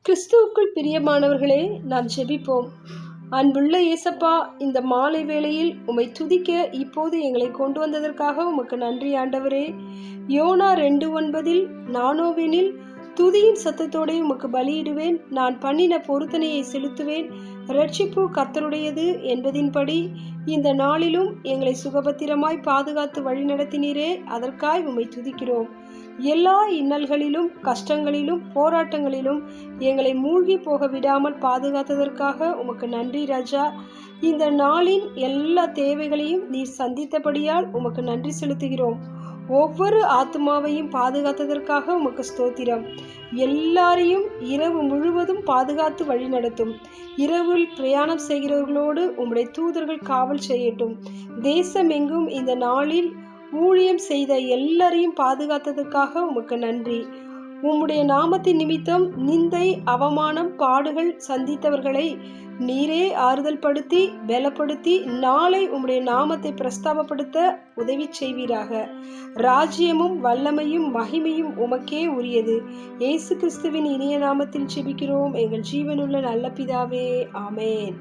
கிறிஸ்துவுக்குள் பிரியமானவர்களே, நாம் ஜெபிப்போம். அன்புள்ள இயேசப்பா, இந்த மாலை வேளையில் உம்மை துதிக்க இப்போது எங்களை கொண்டு வந்ததற்காக உமக்கு நன்றி ஆண்டவரே. யோனா 2:9 நானோவெனில் துதியின் சத்தத்தோடே உமக்கு பலியிடுவேன், நான் பண்ணின பொருத்தனையை செலுத்துவேன், இரட்சிப்பு கர்த்தருடையது என்பதின்படி இந்த நாளிலும் எங்களை சுகபத்திரமாய் பாதுகாத்து வழிநடத்தினீரே, அதற்காய் உம்மை துதிக்கிறோம். எல்லா இன்னல்களிலும் கஷ்டங்களிலும் போராட்டங்களிலும் எங்களை மூழ்கி போக விடாமல் பாதுகாத்ததற்காக உமக்கு நன்றி ராஜா. இந்த நாளின் எல்லா தேவைகளையும் நீர் சந்தித்தபடியால் உமக்கு நன்றி செலுத்துகிறோம். ஒவ்வொரு ஆத்மாவையும் பாதுகாத்ததற்காக உமக்கு ஸ்தோத்திரம். எல்லாரையும் இரவு முழுவதும் பாதுகாத்து வழி நடத்தும். இரவில் பிரயாணம் செய்கிறவர்களோடு உம்முடைய தூதர்கள் காவல் செய்யட்டும். தேசமெங்கும் இந்த நாளில் ஊழியம் செய்த எல்லாரையும் பாதுகாத்ததற்காக உமக்கு நன்றி. உம்முடைய நாமத்தின் நிமித்தம் நிந்தை, அவமானம், பாடுகள் சந்தித்தவர்களை நீரே ஆறுதல் படுத்தி பலப்படுத்தி நாளை உம்முடைய நாமத்தை பிரஸ்தாபப்படுத்த உதவி செய்வீராக. ராஜ்யமும் வல்லமையும் மகிமையும் உமக்கே உரியது. இயேசு கிறிஸ்துவின் இனிய நாமத்தில் ஜெபிக்கிறோம் எங்கள் ஜீவனுள்ள நல்ல பிதாவே, ஆமென்.